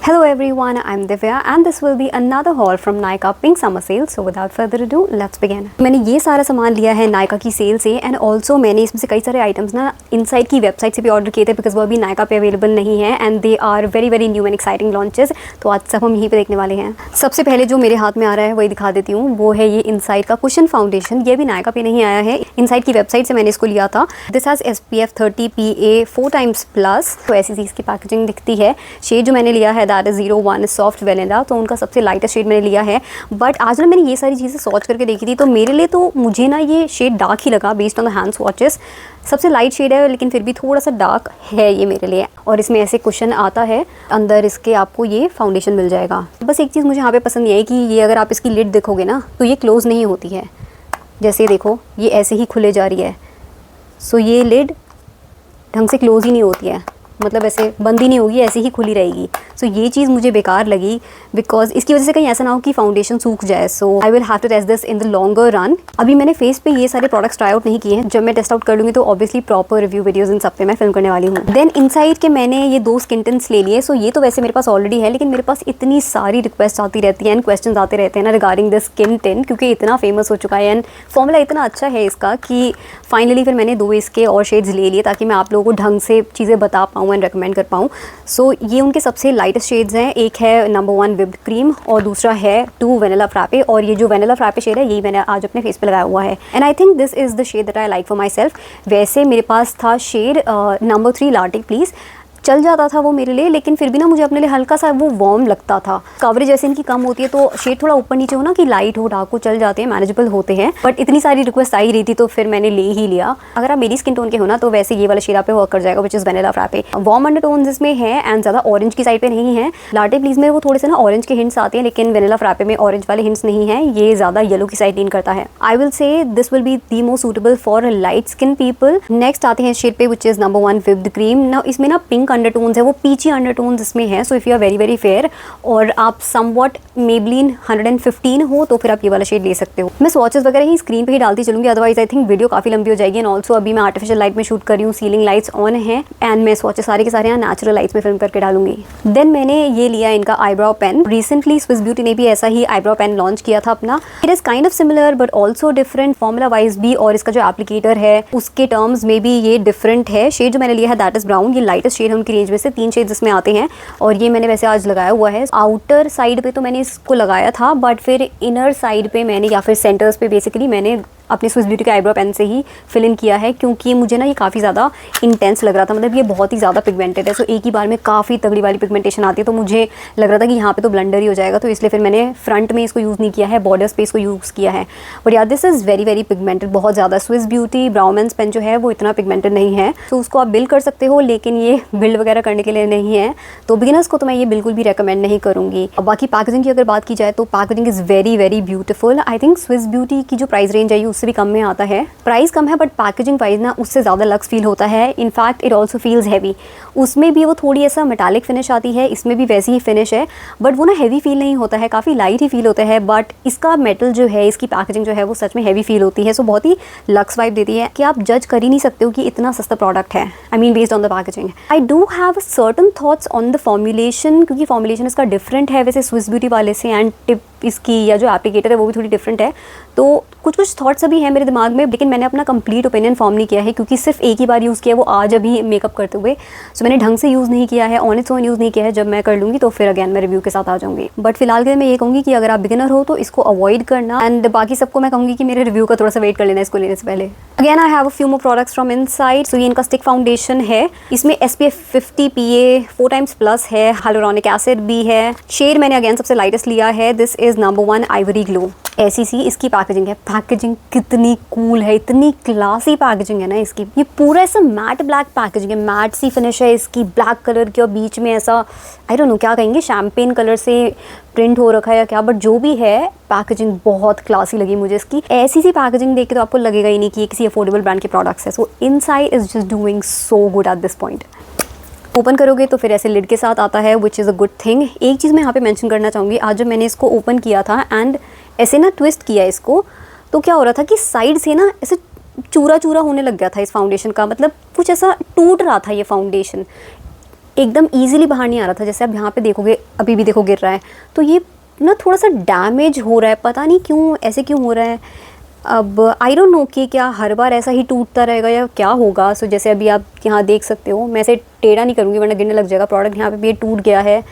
Hello everyone, I'm Divya and this will be another haul from Nykaa Pink Summer Sale. So without further ado, let's begin. मैंने ये सारा सामान लिया है Nykaa की cell से एंड ऑल्सो मैंने इसमें से कई सारे आइटम्स ना इनसाइड की वेबसाइट से भी ऑर्डर किए थे बिकॉज वो अभी Nykaa पे अवेलेबल नहीं है and they are very very new and exciting launches. तो आज सब हम यहीं पे देखने वाले हैं। सबसे पहले जो मेरे हाथ में आ रहा है वही दिखा देती हूँ, वो है ये इनसाइड का कुशन फाउंडेशन। ये भी Nykaa पे नहीं आया है, इनसाइड की वेबसाइट से मैंने इसको लिया था। This has SPF 30 PA 4x+। तो ऐसी सी इसकी पैकेजिंग दिखती है। शेड जो मैंने लिया है दैट इज़ 01 सॉफ्ट वेनिला, तो उनका सबसे लाइटेस्ट शेड मैंने लिया है। बट आज ना मैंने ये सारी चीज़ें स्वॉच करके देखी थी तो मेरे लिए तो मुझे ना ये शेड डार्क ही लगा based on the hand swatches. सबसे लाइट शेड है लेकिन फिर भी थोड़ा सा डार्क है ये मेरे लिए। और इसमें ऐसे कुशन आता है, अंदर इसके आपको ये फाउंडेशन मिल जाएगा। बस एक चीज़ मुझे यहाँ पे पसंद ये है कि ये अगर आप इसकी लिड देखोगे ना तो ये क्लोज़ नहीं होती है। जैसे देखो ये ऐसे ही खुले जा रही है। सो ये लिड ढंग से क्लोज़ ही नहीं होती है, मतलब ऐसे बंद ही नहीं होगी, ऐसे ही खुली रहेगी। सो ये चीज़ मुझे बेकार लगी बिकॉज इसकी वजह से कहीं ऐसा ना हो कि फाउंडेशन सूख जाए। So I will have to test this in the longer run. अभी मैंने फेस पे ये सारे प्रोडक्ट्स ट्राई आउट नहीं किए हैं। जब मैं टेस्ट आउट कर लूँगी तो ऑब्वियसली प्रॉपर रिव्यू वीडियोज़ इन सब पे मैं फिल्म करने वाली हूँ। देन इनसाइड के मैंने ये 2 स्किन टिंट्स ले लिए। सो ये तो वैसे मेरे पास ऑलरेडी है लेकिन मेरे पास इतनी सारी रिक्वेस्ट आती रहती है एंड क्वेश्चन आते रहते हैं ना रिगार्डिंग दिस स्किन टिंट, क्योंकि इतना फेमस हो चुका है एंड फॉर्मूला इतना अच्छा है इसका कि फाइनली फिर मैंने 2 इसके और शेड्स ले लिए ताकि मैं आप लोगों को ढंग से चीज़ें बता पाऊँ एंड रिकमेंड कर पाऊँ। सो ये उनके सबसे लाइटेस्ट शेड्स हैं। एक है नंबर 1 विप्ड क्रीम और दूसरा है 2 वेनिला फ्रैपे। और ये जो वेनिला फ्रैपे शेड है यही मैंने आज अपने फेस पे लगाया हुआ है and I think this is the shade that I like for myself. वैसे मेरे पास था शेड नंबर 3 लाटे प्लीज़, चल जाता था वो मेरे लिए, लेकिन फिर भी ना मुझे अपने लिए हल्का सा वो वार्म लगता था। कवरेज जैसे इनकी कम होती है तो शेड थोड़ा ऊपर नीचे हो ना कि लाइट हो डार्क हो चल जाते हैं, मैनेजेबल होते हैं। बट इतनी सारी रिक्वेस्ट आई रही थी तो फिर मैंने ले ही लिया। अगर आप मेरी स्किन टोन के हो ना तो वैसे ये वाला शेड आप पे वर्क कर जाएगा which is vanilla frappe. Warm undertones इसमें है एंड ज़्यादा ऑरेंज की साइड पे नहीं है। लाटे प्लीज में वो थोड़े से ना ऑरेंज के हिंट्स आते हैं लेकिन वेनिला फ्रैपे में ऑरेंज वाले हिंट्स नहीं है, ये ज़्यादा येलो की साइड लीन करता है। I will say this will be the most suitable for light skin people. Next आते हैं शेड पे which is number 1 whipped cream. ना इसमें ना पिंक अंडरटोन्स है, वो पीची अंडरटोन्स इसमें है। So if you are very very fair और आप समवॉट मेबलिन 115 हो तो फिर आप ये वाला शेड ले सकते हो। मैं स्वॉचेस वगैरह ही स्क्रीन पे ही डालती चलूंगी, अदरवाइज आई थिंक वीडियो काफ़ी लंबी हो जाएगी। एंड ऑल्सो अभी मैं आर्टिफिशियल लाइट में शूट कर रही हूँ, सीलिंग लाइट्स ऑन है एंड मैं स्वॉचेस सारे के सारे यहाँ नेचुरल लाइट्स में फिल्म करके डालूंगी। देन मैंने ये लिया इनका eyebrow pen. Recently Swiss beauty ने भी ऐसा ही आईब्राउ पेन लॉन्च किया था अपना। It is kind of similar but also different formula wise भी, और इसका जो एप्लीकेटर है उसके टर्म्स में भी ये डिफरेंट है। शेड जो मैंने लिया है दैट इज़ ब्राउन। ये लाइटेस्ट शेड है उनकी रेंज में से, 3 शेड्स इसमें आते हैं और ये मैंने वैसे आज लगाया हुआ है। आउटर साइड पे तो मैंने इसको लगाया था बट फिर इनर साइड पे मैंने या फिर सेंटर्स पे बेसिकली मैंने अपनी स्विस ब्यूटी के आईब्रो पेन से ही फिल इन किया है क्योंकि मुझे ना ये काफ़ी ज़्यादा इंटेंस लग रहा था। मतलब ये बहुत ही ज़्यादा पिगमेंटेड है। सो एक ही बार में काफ़ी तगड़ी वाली पिगमेंटेशन आती है तो मुझे लग रहा था कि यहाँ पे तो ब्लंडर ही हो जाएगा, तो इसलिए फिर मैंने फ्रंट में इसको यूज़ नहीं किया है, बॉर्डर्स पे इसको यूज़ किया है। बट यार this is very very pigmented, बहुत ज़्यादा। स्विस ब्यूटी ब्राउमेंस पेन जो है वो इतना पिगमेंटेड नहीं है, तो उसको आप बिल्ड कर सकते हो लेकिन ये बिल्ड वगैरह करने के लिए नहीं है। तो बिगिनर्स को तो मैं ये बिल्कुल भी रिकमेंड नहीं करूँगी। बाकी पैकेजिंग की अगर बात की जाए तो packaging is very very beautiful. I think Swiss beauty की जो प्राइस रेंज है उससे भी कम में आता है। प्राइस कम है बट पैकेजिंग वाइज ना उससे ज़्यादा लक्स फील होता है। In fact it also feels heavy. उसमें भी वो थोड़ी ऐसा मेटालिक फिनिश आती है, इसमें भी वैसी ही फिनिश है बट वो ना हैवी फील नहीं होता है, काफ़ी लाइट ही फील होता है। बट इसका मेटल जो है, इसकी पैकेजिंग जो है वो सच में हैवी फील होती है। सो बहुत ही लक्स वाइब देती है कि आप जज कर ही नहीं सकते हो कि इतना सस्ता प्रोडक्ट है। I mean based on the packaging. I do have certain thoughts on the formulation क्योंकि फॉर्मुलेशन इसका डिफरेंट है वैसे स्विस ब्यूटी वाले से, एंड टिप इसकी या जो एप्लीकेटर है वो भी थोड़ी डिफरेंट है। तो कुछ थॉट्स अभी हैं मेरे दिमाग में लेकिन मैंने अपना कंप्लीट ओपिनियन फॉर्म नहीं किया है क्योंकि सिर्फ एक ही बार यूज़ किया, वो आज अभी मेकअप करते हुए। सो मैंने ढंग से यूज़ नहीं किया है, ऑन इट्स ओन यूज़ नहीं किया है। जब मैं कर लूँगी तो फिर अगेन मैं रिव्यू के साथ आ जाऊँगी। बट फिलहाल के लिए मैं ये कहूँगी कि अगर आप बिगिनर हो तो इसको अवॉइड करना एंड बाकी सबको मैं कहूँगी कि मेरे रिव्यू का थोड़ा सा वेट कर लेना इसको लेने से पहले। Again I have a few more products from inside. So ये इनका स्टिक फाउंडेशन है, इसमें SPF 50 PA 4x+ है, हाइलुरोनिक एसिड भी है। शेड मैंने अगेन सबसे लाइटेस्ट लिया है, this is number 1 Ivory glow. ऐसी सी इसकी पैकेजिंग है। पैकेजिंग कितनी कूल है, इतनी क्लासी पैकेजिंग है ना इसकी। ये पूरा ऐसा मैट ब्लैक पैकेजिंग है, मैट सी फिनिश है इसकी ब्लैक कलर की और बीच में ऐसा आई डोंट नो क्या कहेंगे, शैम्पेन कलर से प्रिंट हो रखा है या क्या, बट जो भी है पैकेजिंग बहुत क्लासी लगी मुझे इसकी। ऐसी सी पैकेजिंग देख के तो आपको लगेगा ही नहीं कि ये किसी अफोर्डेबल ब्रांड के प्रोडक्ट्स है। सो inside is just doing so good at this point. Open करोगे तो फिर ऐसे लिड के साथ आता है which is a good thing. एक चीज़ मैं यहाँ पे मेंशन करना चाहूँगी, आज जब मैंने इसको ओपन किया था एंड ऐसे ना ट्विस्ट किया इसको तो क्या हो रहा था कि साइड से ना ऐसे चूरा चूरा होने लग गया था इस फाउंडेशन का, मतलब कुछ ऐसा टूट रहा था ये फाउंडेशन। एकदम ईजिली बाहर नहीं आ रहा था। जैसे आप यहाँ पे देखोगे, अभी भी देखो गिर रहा है, तो ये ना थोड़ा सा डैमेज हो रहा है, पता नहीं क्यों, ऐसे क्यों हो रहा है। अब आई डोंट नो कि क्या हर बार ऐसा ही टूटता रहेगा या क्या होगा। सो जैसे अभी आप यहाँ देख सकते हो, मैं इसे टेढ़ा नहीं करूँगी वरना गिरने लग जाएगा प्रोडक्ट। यहाँ पे भी ये टूट गया है।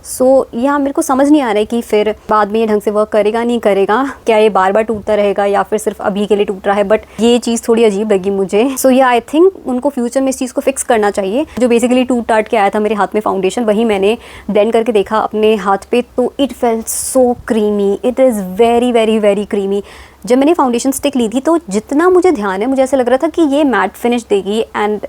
सो यहाँ मेरे को समझ नहीं आ रहा है कि फिर बाद में ये ढंग से वर्क करेगा नहीं करेगा, क्या ये बार बार टूटता रहेगा या फिर सिर्फ अभी के लिए टूट रहा है। बट ये चीज़ थोड़ी अजीब लगी मुझे। सो या आई थिंक उनको फ्यूचर में इस चीज़ को फिक्स करना चाहिए। जो बेसिकली टूट टाट के आया था मेरे हाथ में फाउंडेशन, वही मैंने ब्लेंड करके देखा अपने हाथ पे, तो it felt so creamy. It is very very very creamy. जब मैंने फाउंडेशन स्टिक ली थी तो जितना मुझे ध्यान है, मुझे ऐसा लग रहा था कि ये मैट फिनिश देगी, and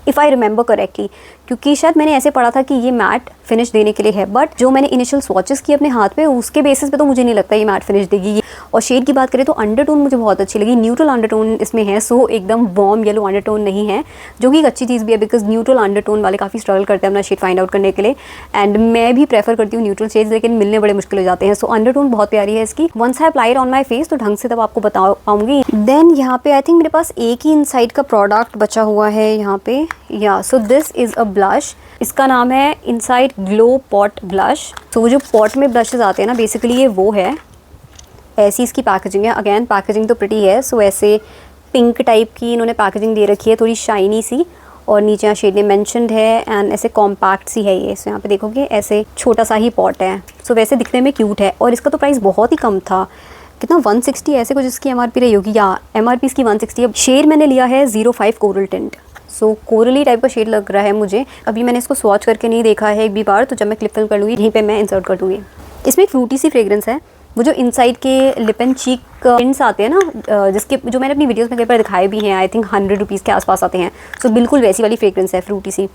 if I remember correctly, क्योंकि शायद मैंने ऐसे पढ़ा था कि ये मैट फिनिश देने के लिए है। बट जो मैंने इनिशियल स्वॉचेस किए अपने हाथ पे, उसके बेसिस पे तो मुझे नहीं लगता ये मैट फिनिश देगी। और शेड की बात करें तो अंडरटोन मुझे बहुत अच्छी लगी। न्यूट्रल अंडरटोन इसमें है, सो एकदम वार्म येलो अंडरटोन नहीं है, जो कि एक अच्छी चीज़ भी है, बिकॉज न्यूट्रल अंडरटोन वाले काफ़ी स्ट्रगल करते हैं अपना शेड फाइंड आउट करने के लिए। एंड मैं भी प्रेफर करती हूँ न्यूट्रल शेड्स, लेकिन मिलने बड़े मुश्किल हो जाते हैं। सो अंडरटोन बहुत प्यारी है इसकी। Once I applied on my face तो ढंग से तब आपको बता पाऊंगी। देन यहाँ पे आई थिंक मेरे पास एक ही इनसाइड का प्रोडक्ट बचा हुआ है यहाँ पे। या सो दिस इज़ अ ब्लश। इसका नाम है इनसाइड ग्लो पॉट ब्लश। तो वो जो पॉट में ब्लशेस आते हैं ना, बेसिकली ये वो है। ऐसी इसकी पैकेजिंग है। अगेन पैकेजिंग तो प्रिटी है। सो ऐसे पिंक टाइप की इन्होंने पैकेजिंग दे रखी है, थोड़ी शाइनी सी, और नीचे यहाँ शेड ने मैंशनड है, एंड ऐसे कॉम्पैक्ट सी है ये। सो यहाँ पे देखोगे ऐसे छोटा सा ही पॉट है। सो वैसे दिखने में क्यूट है, और इसका तो प्राइस बहुत ही कम था, कितना 160 ऐसे कुछ इसकी एमआरपी रही होगी, या एमआरपी इसकी 160 है। शेड मैंने लिया है 05 कोरल टिंट। सो कोरली टाइप का शेड लग रहा है मुझे। अभी मैंने इसको स्वॉच करके नहीं देखा है एक भी बार, तो जब मैं क्लिप फिल कर लूँगी यहीं पे मैं इंसर्ट कर दूँगी। इसमें एक फ्रूटी सी फ्रेग्रेंस है। वो जो इनसाइड के लिप एंड चीक टिंट्स आते हैं ना, जिसके जो मैंने अपनी वीडियोस में कई बार दिखाए भी हैं, आई थिंक 100 रुपीज़ के आसपास आते हैं। सो बिल्कुल वैसी वाली फ्रेग्रेंस है, फ्रूटी सी।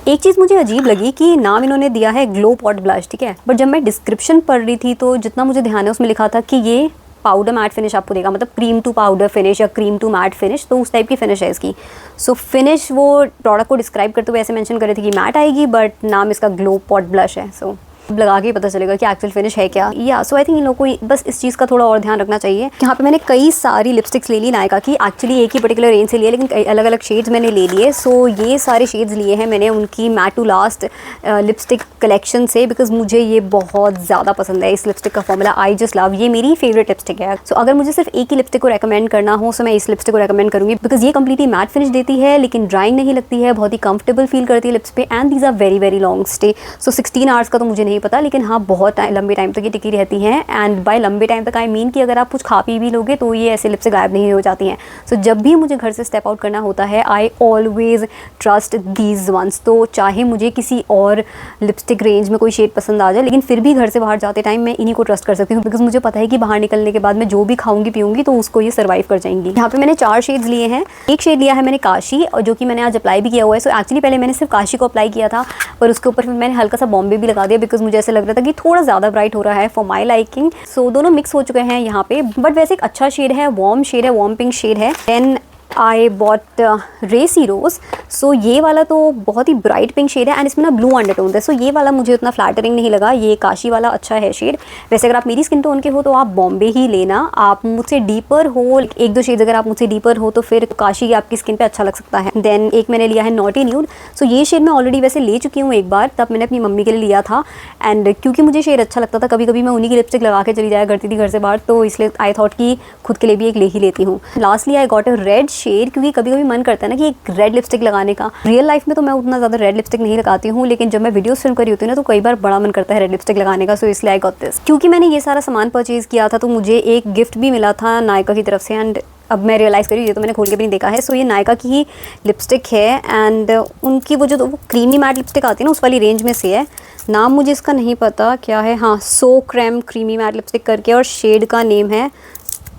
एक चीज़ मुझे अजीब लगी कि नाम इन्होंने दिया है ग्लो पॉट ब्लश, ठीक है, बट जब मैं डिस्क्रिप्शन पढ़ रही थी तो जितना मुझे ध्यान है उसमें लिखा था कि ये पाउडर मैट फिनिश आपको देगा, मतलब क्रीम टू पाउडर फिनिश या क्रीम टू मैट फिनिश, तो उस टाइप की फिनिश है इसकी। सो फिनिश वो प्रोडक्ट को डिस्क्राइब करते हुए ऐसे मेंशन कर रहे थे कि मैट आएगी, बट नाम इसका ग्लो पॉट ब्लश है। सो लगा के पता चलेगा कि एक्चुअल फिनिश है क्या। या सो आई थिंक इन लोगों को बस इस चीज़ का थोड़ा और ध्यान रखना चाहिए। यहाँ पे मैंने कई सारी लिपस्टिक्स ले ली नायका की। एक्चुअली एक ही पर्टिकुलर रेंज से लिए, लेकिन अलग अलग शेड्स मैंने ले लिए। सो ये सारे शेड्स लिए हैं मैंने उनकी matte to last lipstick collection से, बिकॉज मुझे ये बहुत ज़्यादा पसंद है इस लिपस्टिक का फॉर्मूला। आई जस्ट लव, ये मेरी फेवरेट लिपस्टिक है। सो अगर मुझे सिर्फ एक ही लिपस्टिक को रेकमेंड करना हो तो मैं इस लिपस्टिक को रेकमेंड करूँगी, बिकॉज ये कंप्लीटली मैट फिनिश देती है, लेकिन ड्राइंग नहीं लगती है, बहुत ही कंफर्टेबल फील करती है लिप्स पे, and these are very very long stay. So 16 hours का तो मुझे नहीं पता, लेकिन हाँ बहुत लंबे टाइम तक ये टिकी रहती हैं। एंड बाय लंबे टाइम तक आई मीन कि अगर आप कुछ खा पी भी लोगे तो ये ऐसे लिप से गायब नहीं हो जाती हैं। सो जब भी मुझे घर से स्टेप आउट करना होता है, I always trust these once. तो चाहे मुझे किसी और लिपस्टिक रेंज में कोई शेड पसंद आ जाए, लेकिन फिर भी घर से बाहर जाते टाइम मैं इन्हीं को ट्रस्ट कर सकती हूँ, बिकॉज मुझे पता है कि बाहर निकलने के बाद मैं जो भी खाऊंगी पीऊंगी तो उसको ये सर्वाइव कर जाएंगी। यहाँ पे मैंने 4 शेड्स लिए हैं। एक शेड लिया है मैंने काशी, और जो कि मैंने आज अप्लाई भी किया हुआ है। सो एक्चुअली पहले मैंने सिर्फ काशी को अप्लाई किया था, पर उसके ऊपर फिर मैंने हल्का सा बॉम्बे भी लगा दिया, बिकॉज मुझे ऐसा लग रहा था कि थोड़ा ज़्यादा ब्राइट हो रहा है फॉर माई लाइकिंग। सो दोनों मिक्स हो चुके हैं यहाँ पे, बट वैसे एक अच्छा शेड है, वार्म शेड है, वार्म पिंक शेड है। देन आई बॉट रेसी रोज। सो ये वाला तो बहुत ही ब्राइट पिंक शेड है, एंड इसमें ना ब्लू अंडरटोन है। सो ये वाला मुझे उतना फ्लैटरिंग नहीं लगा। ये काशी वाला अच्छा है शेड। वैसे अगर आप मेरी स्किन टोन के हो तो आप बॉम्बे ही लेना। आप मुझसे डीपर हो, 1-2 शेड्स अगर आप मुझसे डीपर हो तो फिर काशी आपकी स्किन पे अच्छा लग सकता है। देन एक मैंने लिया है नॉटी न्यूड। सो ये शेड मैं ऑलरेडी वैसे ले चुकी हूँ एक बार, तब मैंने अपनी मम्मी के लिए लिया था, एंड क्योंकि मुझे शेड अच्छा लगता था, कभी कभी मैं उन्हीं की लिपस्टिक लगा के चली जाया करती थी घर से बाहर, तो इसलिए आई थॉट कि खुद के लिए भी एक ले ही लेती हूँ। Lastly I got a red shade, क्योंकि कभी कभी मन करता है ना कि एक रेड लिपस्टिक लगाने का। रियल लाइफ में तो मैं उतना ज़्यादा रेड लिपस्टिक नहीं लगाती हूँ, लेकिन जब मैं वीडियोस फिल्म करी होती हूँ ना तो कई बार बड़ा मन करता है रेड लिपस्टिक लगाने का। सो इसलिए आई गॉट दिस। क्योंकि मैंने ये सारा सामान परचेज़ किया था तो मुझे एक गिफ्ट भी मिला था नायका की तरफ से, एंड अब मैं रियलाइज़ करी, ये तो मैंने खोल के भी नहीं देखा है। सो ये नायका की ही लिपस्टिक है, एंड उनकी वो जो क्रीमी मैट लिपस्टिक आती है ना उस वाली रेंज में से है। नाम मुझे इसका नहीं पता क्या है, हाँ so creme creamy matte lipstick करके, और शेड का नेम है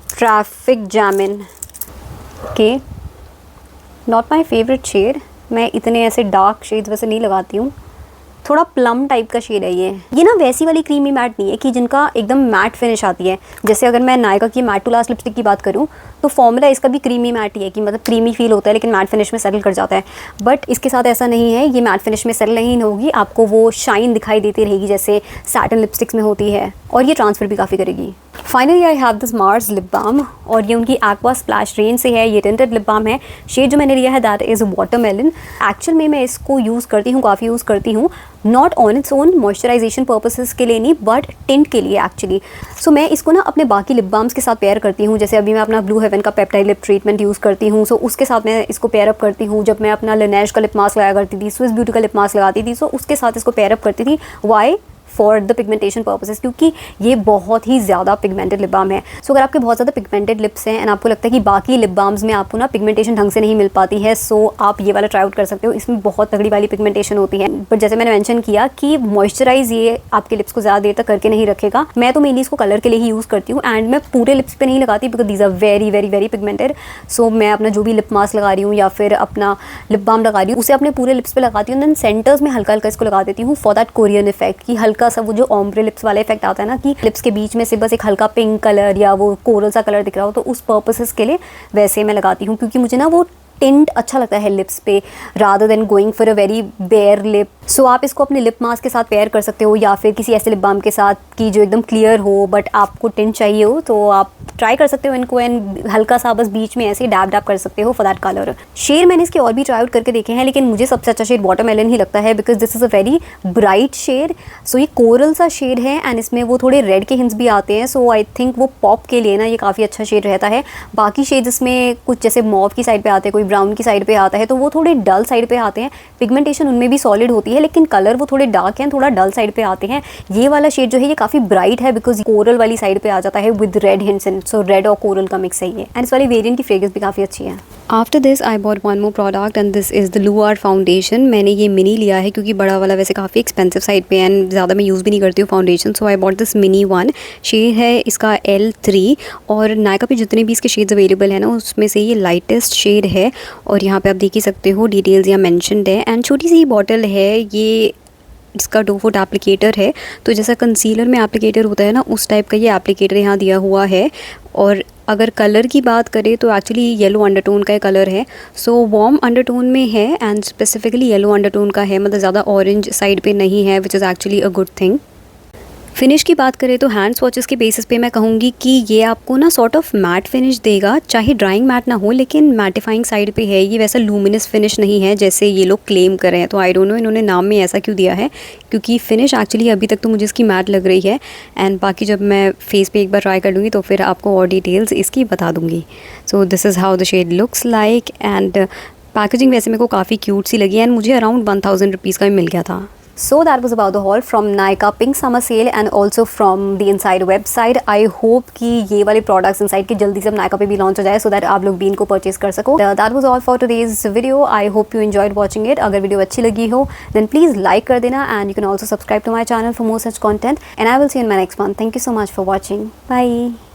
ट्रैफिक जैमिन के। Not my favourite shade. मैं इतने ऐसे डार्क शेड्स वैसे नहीं लगाती हूँ, थोड़ा प्लम टाइप का शेड है ये ना वैसी वाली क्रीमी मैट नहीं है कि जिनका एकदम मैट फिनिश आती है। जैसे अगर मैं नायका की मैट टू लास्ट लिपस्टिक की बात करूँ तो फॉर्मूला इसका भी क्रीमी मैट ही है कि मतलब क्रीमी फील होता है लेकिन मैट फिनिश में सेटल कर जाता है। बट इसके साथ ऐसा नहीं है, ये मैट फिनिश में सेटल नहीं होगी, आपको वो शाइन दिखाई देती रहेगी जैसे सैटिन लिपस्टिक्स में होती है, और ये ट्रांसफर भी काफ़ी करेगी। Finally I have this Mars lip balm, और ये उनकी एक्वा स्प्लैश रेंज से है। ये टिंटेड लिप बाम है। शेड जो मैंने लिया है दैट इज़ वाटरमेलन। एक्चुअल में मैं इसको यूज़ करती हूँ, काफ़ी यूज़ करती हूँ, not on its own moisturisation purposes के लिए नहीं बट टिंट के लिए एक्चुअली। सो मैं इसको ना अपने बाकी लिप बाम्स के साथ पेयर करती हूँ। जैसे अभी मैं अपना ब्लू हेवन का पेप्टाइड लिप ट्रीटमेंट यूज़ करती हूँ, सो उसके साथ मैं इसको पेयर अप करती हूँ। जब मैं अपना लैनेश का लिप मास्क लगाया करती थी, स्विस ब्यूटी का लिप मास्क लगाती थी, सो उसके साथ इसको पेयर अप करती थी। Why? For the pigmentation purposes, क्योंकि ये बहुत ही ज़्यादा पिगमेंटेड लिप बाम है। सो अगर आपके बहुत ज़्यादा पिगमेंटेड लिप्स हैं एंड आपको लगता है कि बाकी लिप बाम्स में आपको ना पिगमेंटेशन ढंग से नहीं मिल पाती है, सो आप ये वाला ट्राई आउट कर सकते हो। इसमें बहुत तगड़ी वाली पिगमेंटेशन होती है, बट जैसे मैंने मेंशन किया कि मॉइस्चराइज ये आपके लिप्स को ज़्यादा देर तक करके नहीं रखेगा। मैं तो मेनली इसको कलर के लिए ही यूज़ करती हूँ एंड मैं पूरे लिप्स पे नहीं लगाती because these are very very very pigmented. So मैं अपना जो भी लिप मास्क लगा रही हूँ या फिर अपना लिप बाम लगा रही हूँ उसे अपने पूरे लिप्स पे लगाती हूँ, देन सेंटर्स में हल्का हल्का इसको लगा देती हूँ फॉर दैट कोरियन इफेक्ट, कि हल्का सा वो जो ऑम्ब्रे लिप्स वाला इफेक्ट आता है ना कि लिप्स के बीच में से बस एक हल्का पिंक कलर या वो कोरल सा कलर दिख रहा हो, तो उस पर्पसेस के लिए वैसे मैं लगाती हूँ, क्योंकि मुझे ना वो टिंट अच्छा लगता है लिप्स पे rather than going for a very bare lip. So आप इसको अपने लिप मास्क के साथ पेयर कर सकते हो या फिर किसी ऐसे लिप बाम के साथ कि जो एकदम क्लियर हो बट आपको टिंट चाहिए हो, तो आप ट्राई कर सकते हो इनको एंड हल्का सा बस बीच में ऐसे डैब डैब कर सकते हो फॉर दैट कलर। शेड मैंने इसके और भी ट्राई आउट करके देखे हैं लेकिन मुझे सबसे अच्छा शेड वाटरमेलन ही लगता है because this is a very bright shade. So ये कोरल सा शेड है एंड इसमें वो थोड़े रेड के हिंट्स भी आते हैं, सो आई थिंक वो पॉप के लिए ना ये काफ़ी अच्छा शेड रहता है। बाकी शेड्स इसमें कुछ जैसे मॉव की साइड पे आते हैं, कोई ब्राउन की साइड पे आता है, तो वो थोड़े डल साइड पे आते हैं। पिगमेंटेशन उनमें भी सॉलिड होती है लेकिन कलर वो थोड़े डार्क हैं, थोड़ा डल साइड पे आते हैं। ये वाला शेड जो है ये काफ़ी ब्राइट है बिकॉज कोरल वाली साइड पे आ जाता है with red hints in, so red और कोरल का मिक्स है ये, एंड इस वाली वेरिएंट की फ्रेग्रेंस भी काफ़ी अच्छी है। After this I bought one more product and this is the लुआर फाउंडेशन। मैंने ये मिनी लिया है क्योंकि बड़ा वाला वैसे काफ़ी एक्सपेंसिव साइड पे एंड ज़्यादा मैं यूज़ भी नहीं करती हूँ foundation, so I bought this mini one. Shade है इसका L3 और नायका पे जितने भी इसके शेड्स अवेलेबल है ना उसमें से ये लाइटेस्ट शेड है, और यहाँ पे आप देख ही सकते हो डिटेल्स यहाँ मेंशन्ड है। एंड छोटी सी बॉटल है, ये इसका 2 फुट एप्लीकेटर है, तो जैसा कंसीलर में एप्लीकेटर होता है ना उस टाइप का ये एप्लीकेटर यहाँ दिया हुआ है। और अगर कलर की बात करें तो एक्चुअली येलो अंडरटोन का कलर है, सो वार्म अंडरटोन में है एंड स्पेसिफिकली येलो अंडरटोन का है, मतलब ज़्यादा ऑरेंज साइड पे नहीं है, which is actually a good thing. Finish की बात करें तो हैंड स्वॉचेस के बेसिस पे मैं कहूँगी कि ये आपको ना सॉर्ट ऑफ मैट फिनिश देगा, चाहे ड्राइंग मैट ना हो लेकिन मैटिफाइंग साइड पे है। ये वैसा लूमिनस फिनिश नहीं है जैसे ये लोग क्लेम कर रहे हैं, तो आई डोंट नो इन्होंने नाम में ऐसा क्यों दिया है, क्योंकि फिनिश एक्चुअली अभी तक तो मुझे इसकी मैट लग रही है एंड बाकी जब मैं फेस पे एक बार ट्राई कर लूँगी तो फिर आपको और डिटेल्स इसकी बता दूँगी। So this is how the shade looks like and packaging वैसे मेरे को काफ़ी क्यूट सी लगी एंड मुझे अराउंड 1000 रुपीज़ का भी मिल गया था। So that was about the haul from Nykaa Pink Summer Sale and also from the Inside website. I hope कि ये वाले products Inside के जल्दी से Nykaa पे भी launch हो जाए so that आप लोग भी इनको purchase कर सको। That was all for today's video. I hope you enjoyed watching it. अगर वीडियो अच्छी लगी हो then please like कर देना and you can also subscribe to my channel for more such content and I will see you in my next one. Thank you so much for watching. Bye.